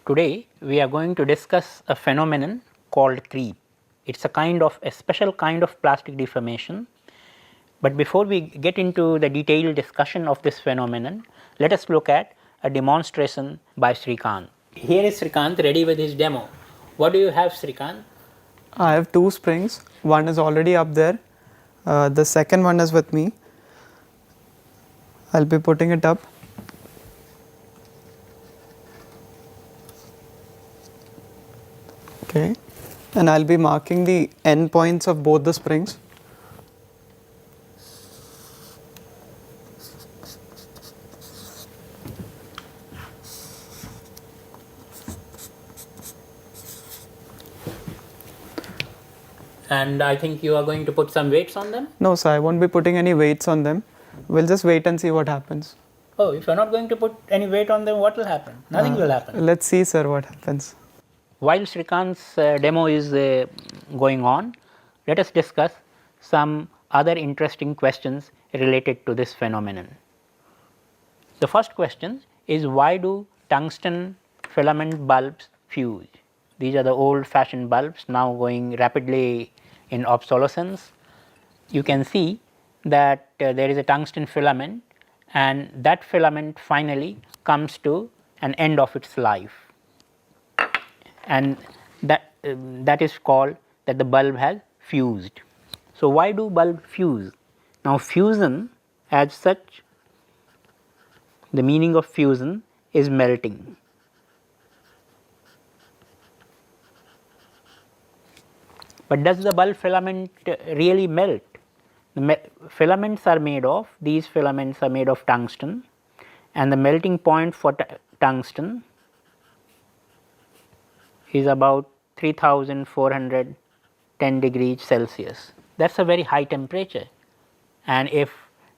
Today we are going to discuss a phenomenon called creep. It is a special kind of plastic deformation, but before we get into the detailed discussion of this phenomenon, let us look at a demonstration by Srikant. Here is Srikant ready with his demo. What do you have, Srikant? I have two springs, one is already up there, the second one is with me. I will be putting it up. Okay, and I will be marking the end points of both the springs. And I think you are going to put some weights on them? No sir, I won't be putting any weights on them. We will just wait and see what happens. Oh, if you are not going to put any weight on them, what will happen? Nothing will happen. Let us see sir what happens. While Srikant's demo is going on, let us discuss some other interesting questions related to this phenomenon. The first question is, why do tungsten filament bulbs fuse? These are the old fashioned bulbs now going rapidly in obsolescence. You can see that there is a tungsten filament, and that filament finally comes to an end of its life, and that is called that the bulb has fused. So, why do bulb fuse? Now, fusion as such, the meaning of fusion is melting. But does the bulb filament really melt? The filaments are made of, these filaments are made of tungsten, and the melting point for tungsten is about 3410 degrees Celsius. That is a very high temperature, and if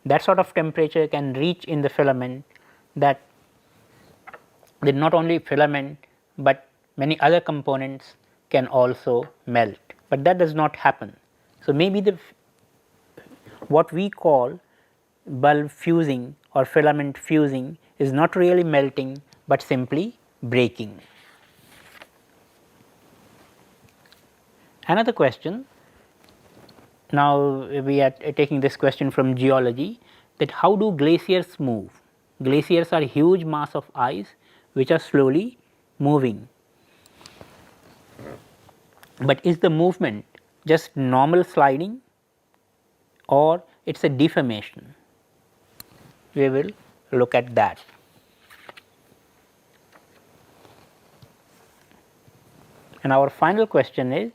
that sort of temperature can reach in the filament, that then not only filament but many other components can also melt, but that does not happen. So, maybe what we call bulb fusing or filament fusing is not really melting, but simply breaking. Another question, now we are taking this question from geology, that how do glaciers move? Glaciers are huge mass of ice which are slowly moving, but is the movement just normal sliding or it is a deformation? We will look at that. And our final question is,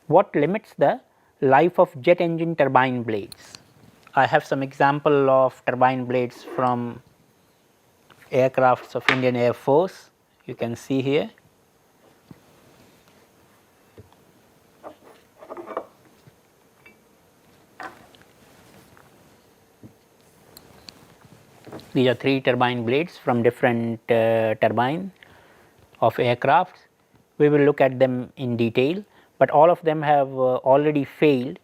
what limits the life of jet engine turbine blades? I have some example of turbine blades from aircrafts of Indian Air Force, you can see here. These are 3 turbine blades from different turbine of aircrafts. We will look at them in detail, but all of them have already failed,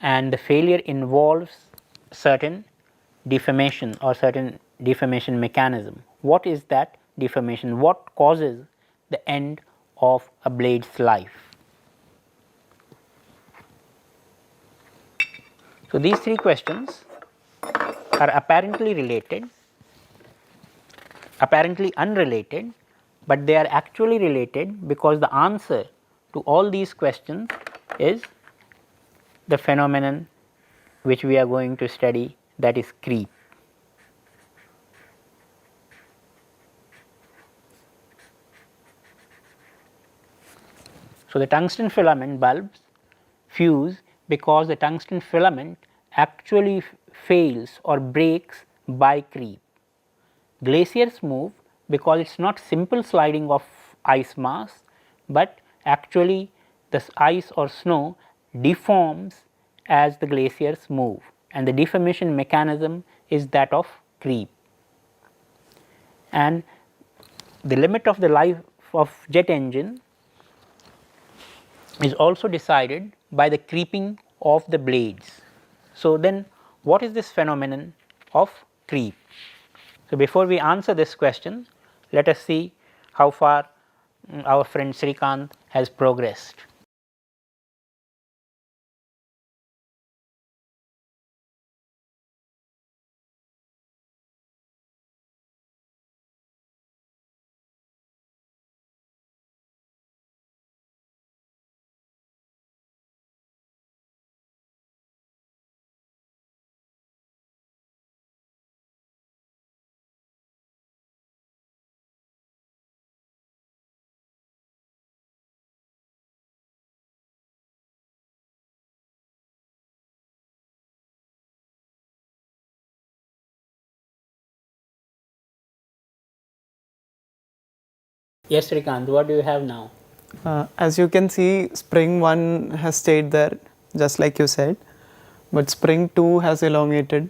and the failure involves certain deformation or certain deformation mechanism. What is that deformation? What causes the end of a blade's life? So, these 3 questions are apparently unrelated, but they are actually related because the answer to all these questions is the phenomenon which we are going to study, that is creep. So, the tungsten filament bulbs fuse because the tungsten filament actually fails or breaks by creep. Glaciers move because it is not simple sliding of ice mass, but actually this ice or snow deforms as the glaciers move, and the deformation mechanism is that of creep. And the limit of the life of jet engine is also decided by the creeping of the blades. So, then what is this phenomenon of creep? So, before we answer this question, let us see how far our friend Srikant has progressed. Yes, Srikant, what do you have now? As you can see, spring 1 has stayed there, just like you said, but spring 2 has elongated,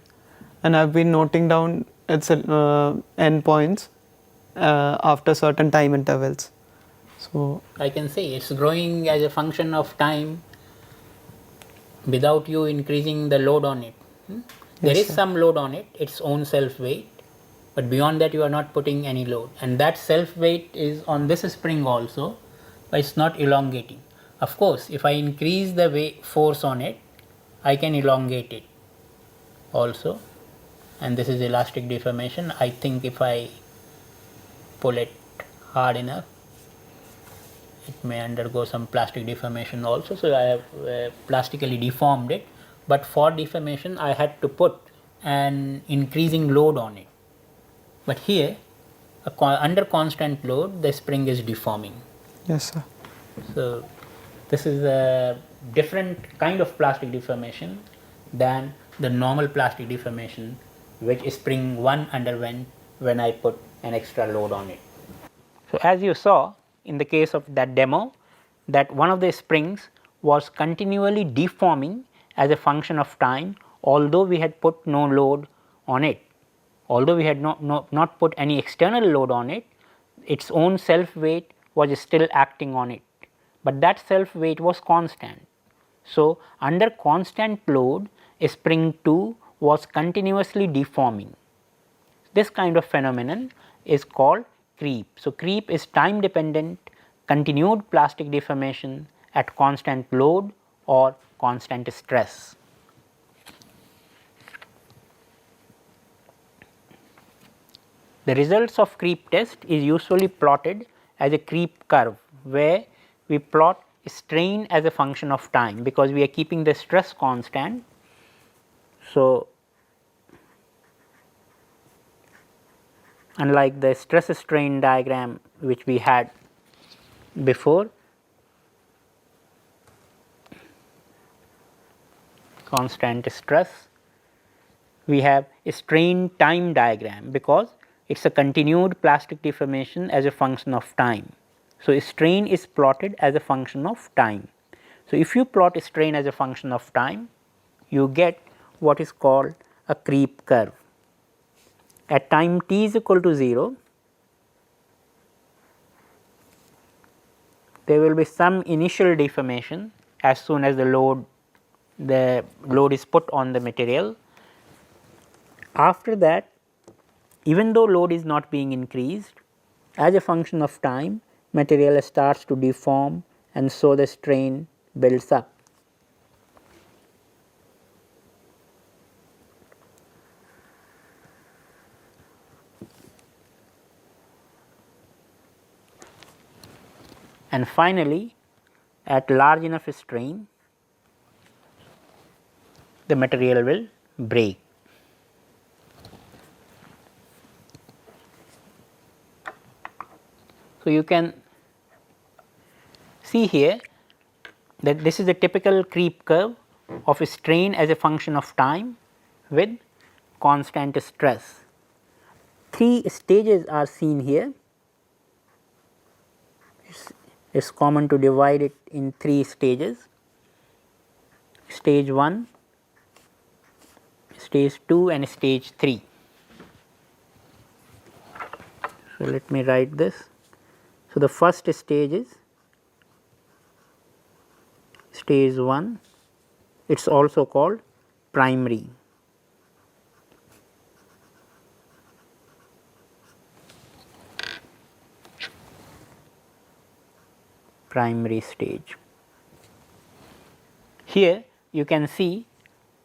and I've been noting down its endpoints after certain time intervals. So I can say it's growing as a function of time without you increasing the load on it. There yes, is sir. some load on it, its own self weight, but beyond that you are not putting any load, and that self weight is on this spring also, but it's not elongating. Of course, if I increase the weight force on it, I can elongate it also, and this is elastic deformation. I think if I pull it hard enough, it may undergo some plastic deformation also. So I have plastically deformed it, but for deformation I had to put an increasing load on it. But here, under constant load, the spring is deforming. Yes, sir. So this is a different kind of plastic deformation than the normal plastic deformation which spring 1 underwent when I put an extra load on it. So as you saw in the case of that demo, that one of the springs was continually deforming as a function of time, although we had put no load on it. Although we had not put any external load on it, its own self weight was still acting on it, but that self weight was constant. So under constant load, spring 2 was continuously deforming. This kind of phenomenon is called creep. So creep is time dependent continued plastic deformation at constant load or constant stress. The results of creep test is usually plotted as a creep curve, where we plot strain as a function of time, because we are keeping the stress constant. So unlike the stress strain diagram which we had before, constant stress, we have a strain time diagram, because it is a continued plastic deformation as a function of time. So strain is plotted as a function of time. So if you plot strain as a function of time, you get what is called a creep curve. At time t is equal to 0, there will be some initial deformation as soon as the load is put on the material. After that, even though load is not being increased, as a function of time, material starts to deform, and so the strain builds up. And finally, at large enough strain, the material will break. So you can see here that this is a typical creep curve of a strain as a function of time with constant stress. 3 stages are seen here. It's common to divide it in 3 stages: stage 1, stage 2 and stage 3. So let me write this. So the first stage is stage 1, it is also called primary. primary stage. Here you can see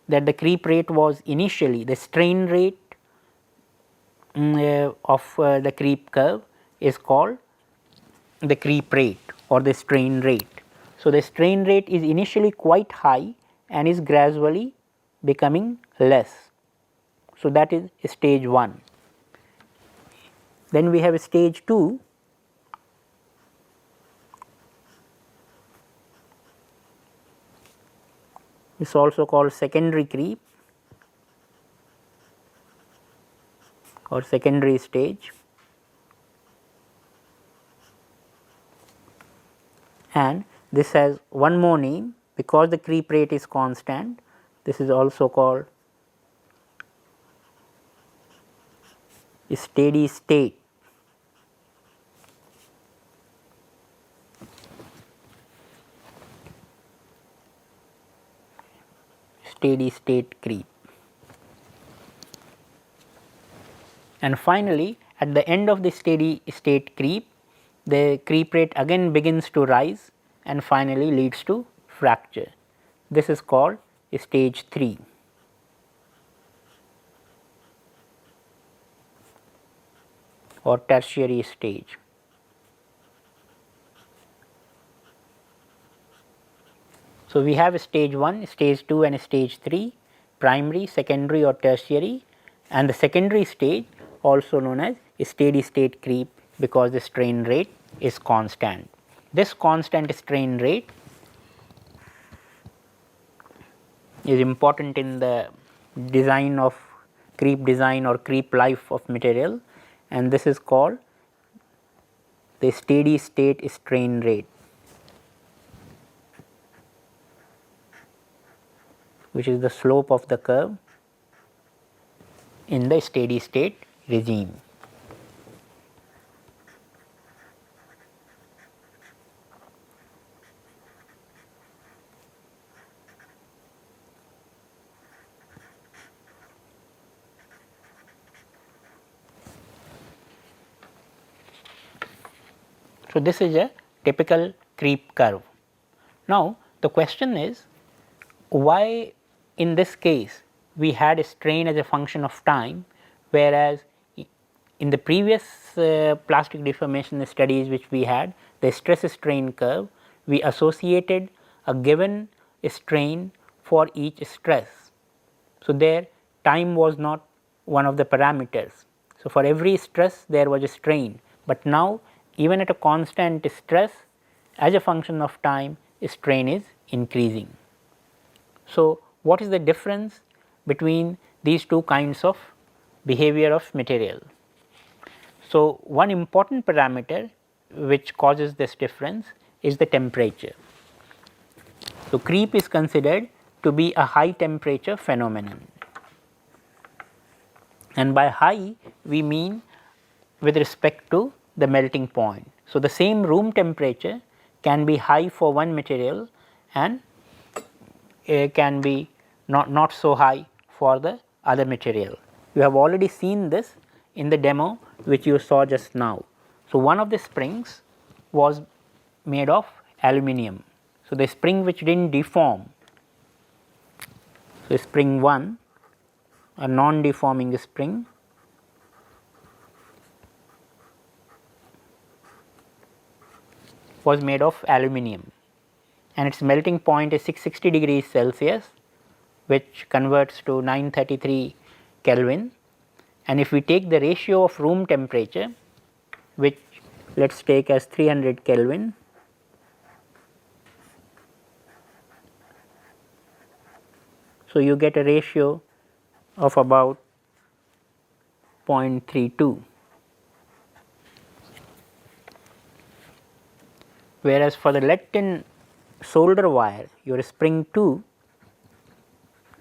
that the creep rate was initially the strain rate of the creep curve is called the creep rate or the strain rate. So, the strain rate is initially quite high and is gradually becoming less. So, that is stage 1. Then we have stage 2. It is also called secondary creep or secondary stage, and this has one more name because the creep rate is constant. This is also called steady state. Steady state creep. And finally, at the end of the steady state creep, the creep rate again begins to rise and finally leads to fracture. This is called stage 3. Or tertiary stage. So, we have stage 1, stage 2 and stage 3, primary, secondary or tertiary, and the secondary stage also known as steady state creep because the strain rate is constant. This constant strain rate is important in the design of creep design or creep life of material, and this is called the steady state strain rate, which is the slope of the curve in the steady state regime. So, this is a typical creep curve. Now, the question is why in this case we had a strain as a function of time, whereas in the previous plastic deformation studies which we had, the stress strain curve, we associated a given strain for each stress. So, there time was not one of the parameters. So, for every stress there was a strain, but now even at a constant stress as a function of time strain is increasing. So, what is the difference between these two kinds of behavior of material? So, one important parameter which causes this difference is the temperature. So, creep is considered to be a high temperature phenomenon, and by high we mean with respect to the melting point. So, the same room temperature can be high for one material and can be not so high for the other material. You have already seen this in the demo which you saw just now. So, one of the springs was made of aluminum. So, the spring which did not deform, so spring 1, a non-deforming spring, was made of aluminum and its melting point is 660 degrees Celsius, which converts to 933 Kelvin. And if we take the ratio of room temperature, which let us take as 300 Kelvin, so you get a ratio of about 0.32. Whereas for the lead tin solder wire, your spring 2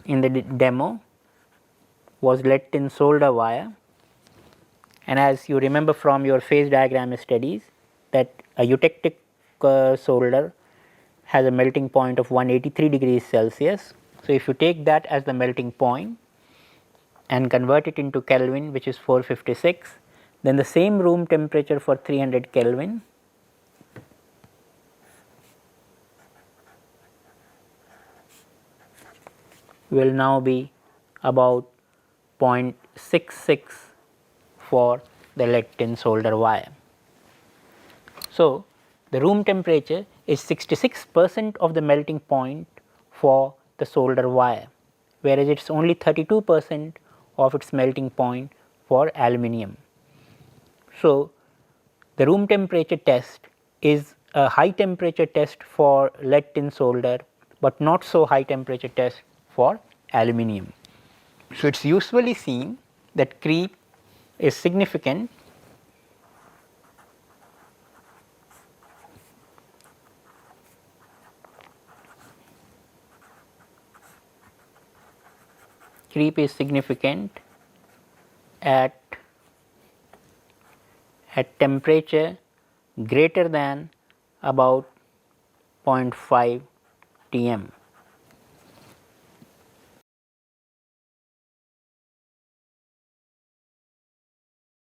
in the demo was lead tin solder wire, and as you remember from your phase diagram studies that a eutectic solder has a melting point of 183 degrees Celsius. So, if you take that as the melting point and convert it into Kelvin, which is 456, then the same room temperature for 300 Kelvin will now be about 0.66 for the lead tin solder wire. So, the room temperature is 66% of the melting point for the solder wire, whereas it is only 32% of its melting point for aluminum. So, the room temperature test is a high temperature test for lead tin solder, but not so high temperature test for aluminum. So, it is usually seen that creep is significant at temperature greater than about 0.5 Tm.